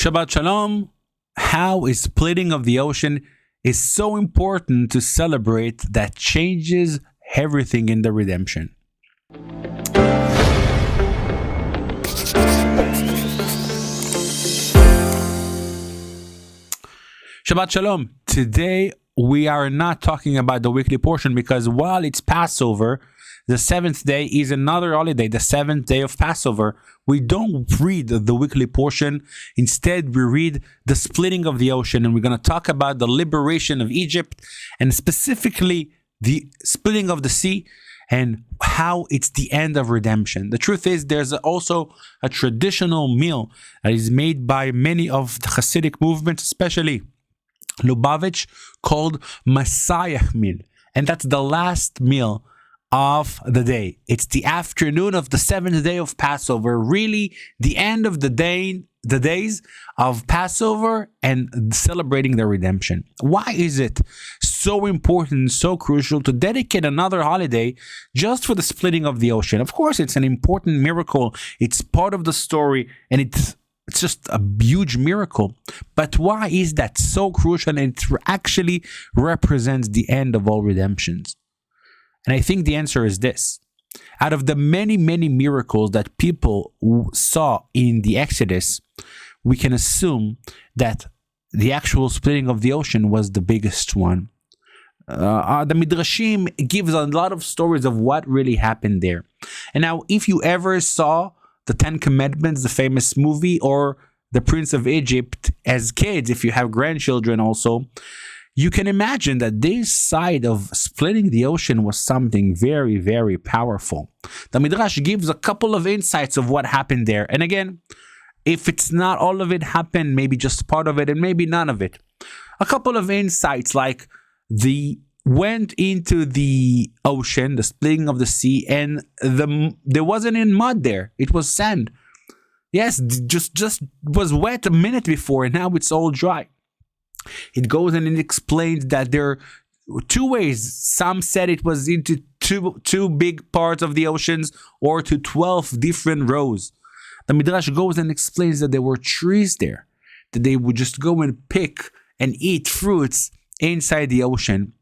Shabbat Shalom. How is splitting of the ocean is so important to celebrate that changes everything in the redemption. Shabbat Shalom. Today we are not talking about the weekly portion because while it's Passover, the seventh day is another holiday, the seventh day of Passover. We don't read the weekly portion. Instead, we read the splitting of the ocean, and we're going to talk about the liberation of Egypt and specifically the splitting of the sea and how it's the end of redemption. The truth is, there's also a traditional meal that is made by many of the Hasidic movements, especially Lubavitch, called Messiah meal. And that's the last meal of the day. It's the afternoon of the seventh day of Passover, really the end of the days of Passover and celebrating the redemption. Why is it so important, so crucial to dedicate another holiday just for the splitting of the ocean? Of course, it's an important miracle. It's part of the story, and it's just a huge miracle. But why is that so crucial? And it actually represents the end of all redemptions. And I think the answer is this. Out of the many, many miracles that people saw in the Exodus, we can assume that the actual splitting of the ocean was the biggest one. The Midrashim gives a lot of stories of what really happened there. And now, if you ever saw the Ten Commandments, the famous movie, or The Prince of Egypt as kids, if you have grandchildren also, you can imagine that this side of splitting the ocean was something very, very powerful. The Midrash gives a couple of insights of what happened there. And again, if it's not all of it happened, maybe just part of it and maybe none of it. A couple of insights like went into the ocean, the splitting of the sea, and there wasn't any mud there. It was sand. Yes, just was wet a minute before and now it's all dry. It goes and it explains that there are two ways. Some said it was into two big parts of the oceans or to 12 different rows. The Midrash goes and explains that there were trees there, that they would just go and pick and eat fruits inside the ocean.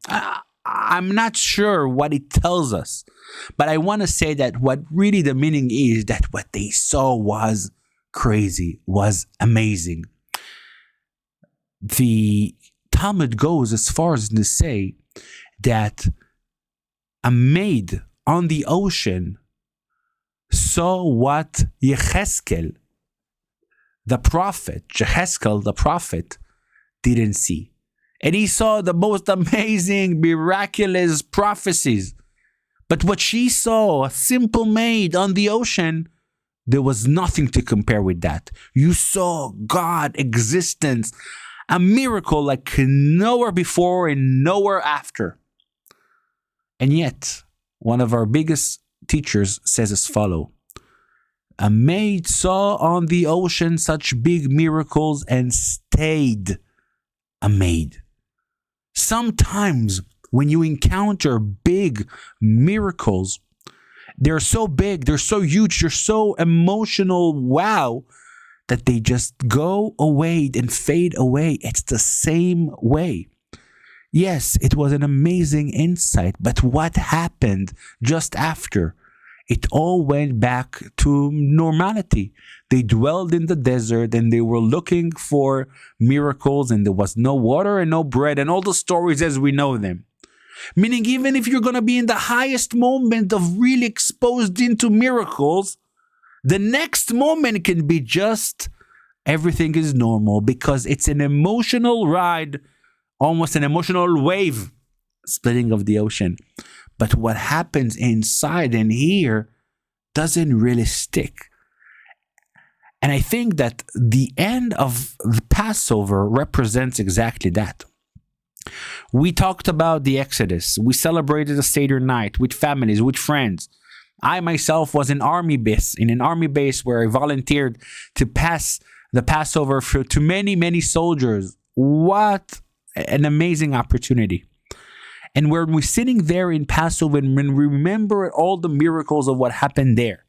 I'm not sure what it tells us, but I want to say that what really the meaning is that what they saw was crazy, was amazing. The Talmud goes as far as to say that a maid on the ocean saw what Yecheskel, the prophet, didn't see. And he saw the most amazing, miraculous prophecies. But what she saw, a simple maid on the ocean, there was nothing to compare with that. You saw God, existence, a miracle like nowhere before and nowhere after. And yet, one of our biggest teachers says as follows: a maid saw on the ocean such big miracles and stayed a maid. Sometimes when you encounter big miracles, they're so big, they're so huge, they're so emotional, wow, that they just go away and fade away. It's the same way. Yes, it was an amazing insight, but what happened just after? It all went back to normality. They dwelled in the desert and they were looking for miracles, and there was no water and no bread and all the stories as we know them. Meaning, even if you're going to be in the highest moment of really exposed into miracles, the next moment can be just everything is normal because it's an emotional ride, almost an emotional wave, splitting of the ocean. But what happens inside and here doesn't really stick. And I think that the end of the Passover represents exactly that. We talked about the Exodus. We celebrated a Seder night with families, with friends. I myself was in an army base where I volunteered to pass the Passover to many, many soldiers. What an amazing opportunity. And when we're sitting there in Passover and when we remember all the miracles of what happened there,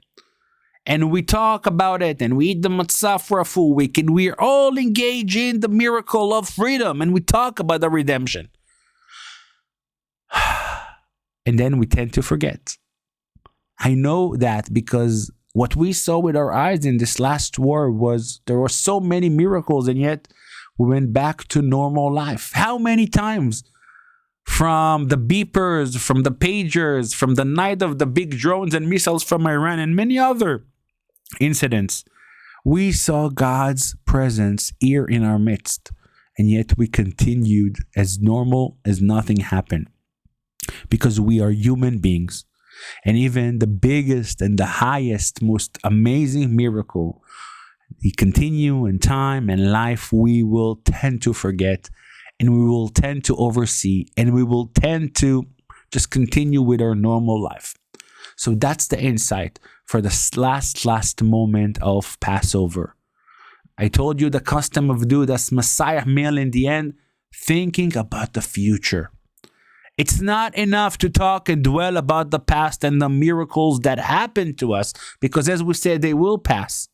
and we talk about it, and we eat the matzah for a full week, and we are all engaged in the miracle of freedom, and we talk about the redemption. And then we tend to forget. I know that because what we saw with our eyes in this last war was there were so many miracles, and yet we went back to normal life. How many times? From the beepers, from the pagers, from the night of the big drones and missiles from Iran, and many other incidents, we saw God's presence here in our midst, and yet we continued as normal as nothing happened, because we are human beings. And even the biggest and the highest, most amazing miracle, we continue in time and life, we will tend to forget, and we will tend to oversee, and we will tend to just continue with our normal life. So that's the insight for the last moment of Passover. I told you the custom of do das Messiah meal in the end, thinking about the future. It's not enough to talk and dwell about the past and the miracles that happened to us, because as we said, they will pass.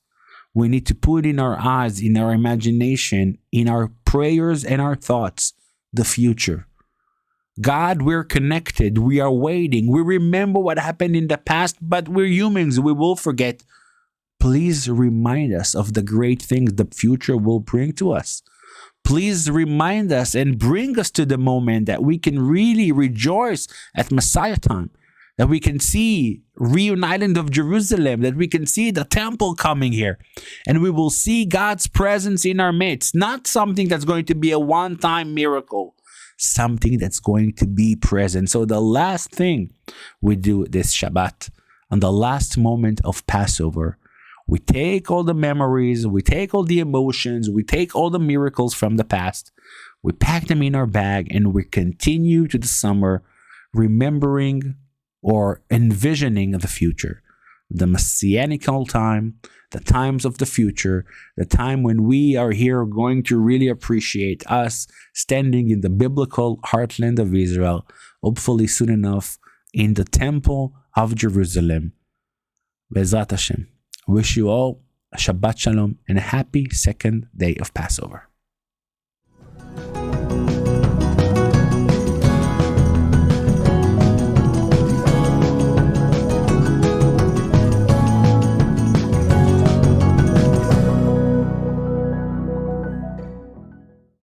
We need to put in our eyes, in our imagination, in our prayers and our thoughts, the future. God, we're connected. We are waiting. We remember what happened in the past, but we're humans. We will forget. Please remind us of the great things the future will bring to us. Please remind us and bring us to the moment that we can really rejoice at Messiah time, that we can see reuniting of Jerusalem, that we can see the temple coming here, and we will see God's presence in our midst, not something that's going to be a one-time miracle, something that's going to be present. So the last thing we do this Shabbat, on the last moment of Passover, we take all the memories, we take all the emotions, we take all the miracles from the past, we pack them in our bag, and we continue to the summer remembering or envisioning the future, the Messianic time, the times of the future, the time when we are here going to really appreciate us standing in the biblical heartland of Israel, hopefully soon enough in the temple of Jerusalem. Bezrat Hashem. Wish you all a Shabbat Shalom and a happy second day of Passover.